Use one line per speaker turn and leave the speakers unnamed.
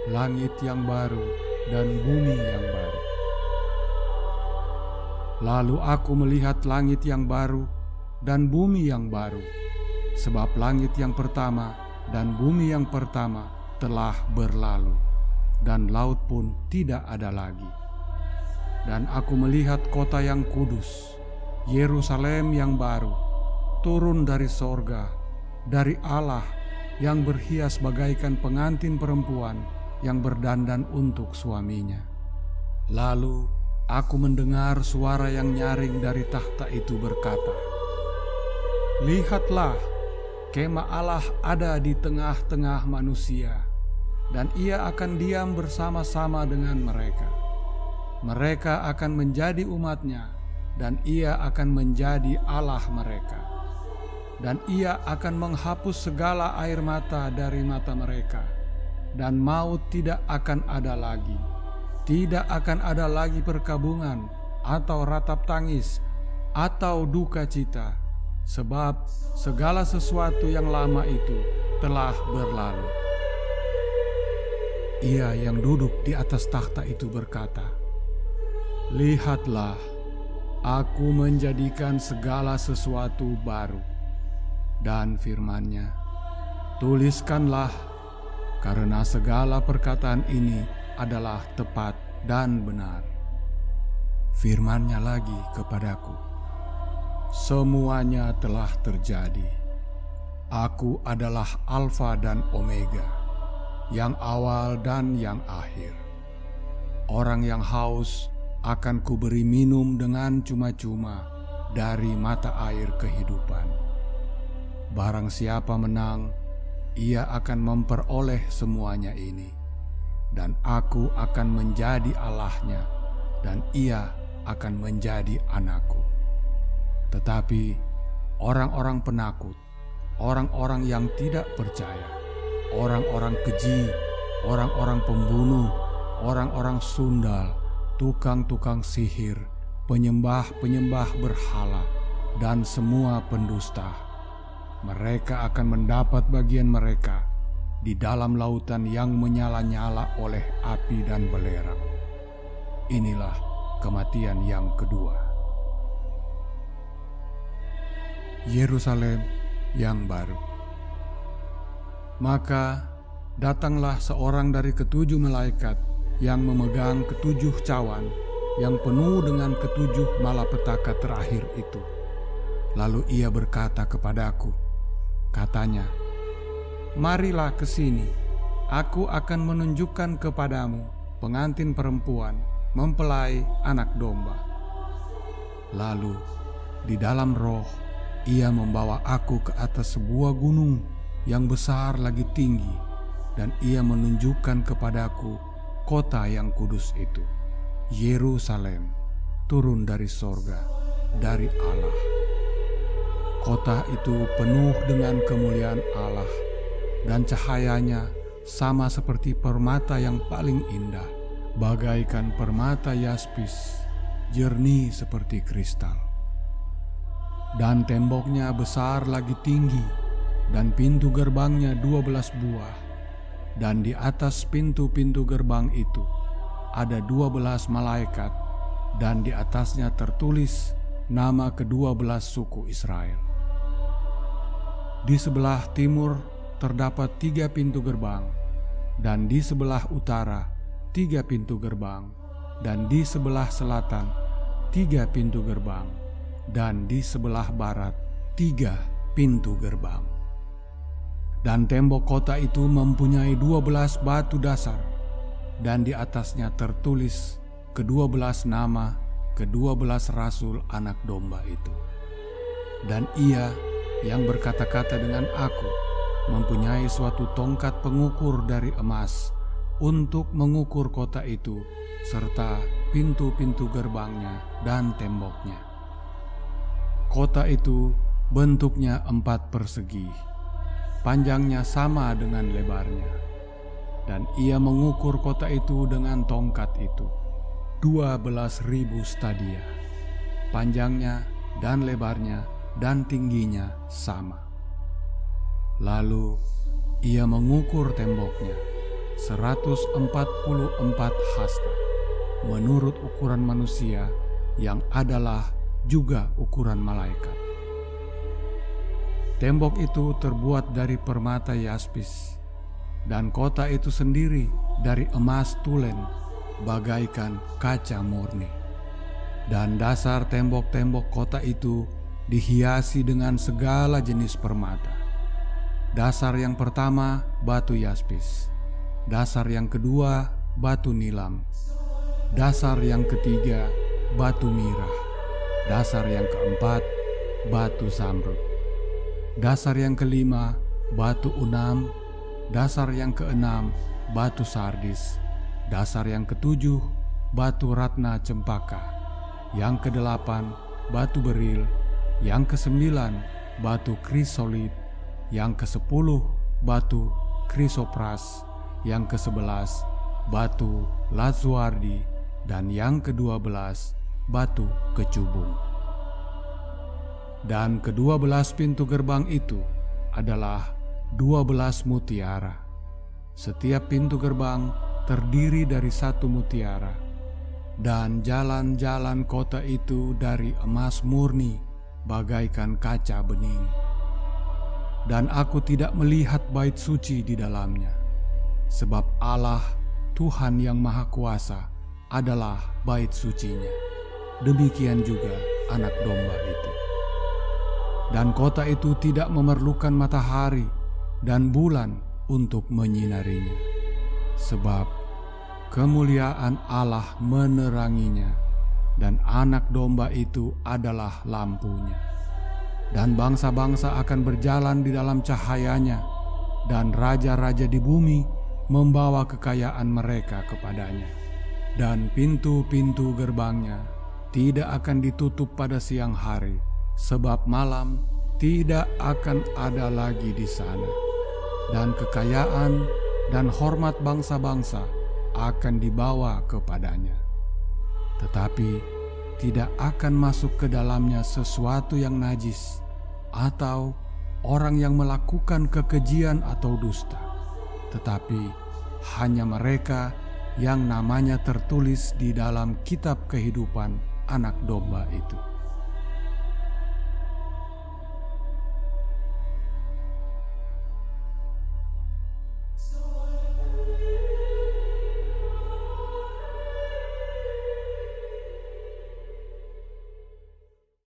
Langit yang baru dan bumi yang baru. Lalu aku melihat langit yang baru dan bumi yang baru, sebab langit yang pertama dan bumi yang pertama telah berlalu, dan laut pun tidak ada lagi. Dan aku melihat kota yang kudus, Yerusalem yang baru, turun dari sorga, dari Allah, yang berhias bagaikan pengantin perempuan yang berdandan untuk suaminya. Lalu aku mendengar suara yang nyaring dari takhta itu berkata, "Lihatlah, kemah Allah ada di tengah-tengah manusia, dan ia akan diam bersama-sama dengan mereka. Mereka akan menjadi umat-Nya, dan ia akan menjadi Allah mereka. Dan ia akan menghapus segala air mata dari mata mereka, dan maut tidak akan ada lagi. Tidak akan ada lagi perkabungan, atau ratap tangis, atau duka cita, sebab segala sesuatu yang lama itu telah berlalu." Ia yang duduk di atas takhta itu berkata, "Lihatlah, aku menjadikan segala sesuatu baru." Dan firman-Nya, "Tuliskanlah, karena segala perkataan ini adalah tepat dan benar." Firman-Nya lagi kepadaku, "Semuanya telah terjadi. Aku adalah Alfa dan Omega, yang awal dan yang akhir. Orang yang haus akan kuberi minum dengan cuma-cuma dari mata air kehidupan. Barang siapa menang, ia akan memperoleh semuanya ini, dan aku akan menjadi Allahnya, dan ia akan menjadi anakku. Tetapi orang-orang penakut, orang-orang yang tidak percaya, orang-orang keji, orang-orang pembunuh, orang-orang sundal, tukang-tukang sihir, penyembah-penyembah berhala, dan semua pendusta, mereka akan mendapat bagian mereka di dalam lautan yang menyala-nyala oleh api dan belerang. Inilah kematian yang kedua." Yerusalem yang baru. Maka datanglah seorang dari ketujuh malaikat yang memegang ketujuh cawan yang penuh dengan ketujuh malapetaka terakhir itu. Lalu ia berkata kepadaku, katanya, "Marilah ke sini, aku akan menunjukkan kepadamu pengantin perempuan mempelai anak domba." Lalu di dalam roh ia membawa aku ke atas sebuah gunung yang besar lagi tinggi, dan ia menunjukkan kepadaku kota yang kudus itu, Yerusalem, turun dari sorga, dari Allah. Kota itu penuh dengan kemuliaan Allah, dan cahayanya sama seperti permata yang paling indah, bagaikan permata yaspis, jernih seperti kristal. Dan temboknya besar lagi tinggi, dan pintu gerbangnya 12 buah, dan di atas pintu-pintu gerbang itu ada 12 malaikat, dan di atasnya tertulis nama ke-12 suku Israel. Di sebelah timur terdapat 3 pintu gerbang, dan di sebelah utara 3 pintu gerbang, dan di sebelah selatan 3 pintu gerbang, dan di sebelah barat 3 pintu gerbang. Dan tembok kota itu mempunyai 12 batu dasar, dan di atasnya tertulis ke-12 nama ke-12 rasul anak domba itu. Dan ia yang berkata-kata dengan aku mempunyai suatu tongkat pengukur dari emas untuk mengukur kota itu serta pintu-pintu gerbangnya dan temboknya. Kota itu bentuknya 4 persegi, panjangnya sama dengan lebarnya, dan ia mengukur kota itu dengan tongkat itu 12.000 stadia, panjangnya dan lebarnya dan tingginya sama. Lalu ia mengukur temboknya 144 hasta menurut ukuran manusia yang adalah juga ukuran malaikat. Tembok itu terbuat dari permata yaspis, dan kota itu sendiri dari emas tulen bagaikan kaca murni. Dan dasar tembok-tembok kota itu dihiasi dengan segala jenis permata. Dasar yang pertama batu yaspis, dasar yang kedua batu nilam, dasar yang ketiga batu mirah, dasar yang keempat batu zamrud, dasar yang kelima batu unam, dasar yang keenam batu sardis, dasar yang ketujuh batu ratna cempaka, yang kedelapan batu beril, yang kesembilan batu krisolit, yang kesepuluh batu krisopras, yang kesebelas batu lazuardi, dan yang kedua belas batu kecubung. Dan ke-12 pintu gerbang itu adalah 12 mutiara. Setiap pintu gerbang terdiri dari 1 mutiara. Dan jalan-jalan kota itu dari emas murni bagaikan kaca bening. Dan aku tidak melihat bait suci di dalamnya, sebab Allah Tuhan yang Maha Kuasa adalah bait sucinya. Demikian juga anak domba itu. Dan kota itu tidak memerlukan matahari dan bulan untuk menyinarinya, sebab kemuliaan Allah meneranginya, dan anak domba itu adalah lampunya. Dan bangsa-bangsa akan berjalan di dalam cahayanya, dan raja-raja di bumi membawa kekayaan mereka kepadanya. Dan pintu-pintu gerbangnya tidak akan ditutup pada siang hari, sebab malam tidak akan ada lagi di sana. Dan kekayaan dan hormat bangsa-bangsa akan dibawa kepadanya. Tetapi tidak akan masuk ke dalamnya sesuatu yang najis, atau orang yang melakukan kekejian atau dusta, tetapi hanya mereka yang namanya tertulis di dalam kitab kehidupan anak domba itu.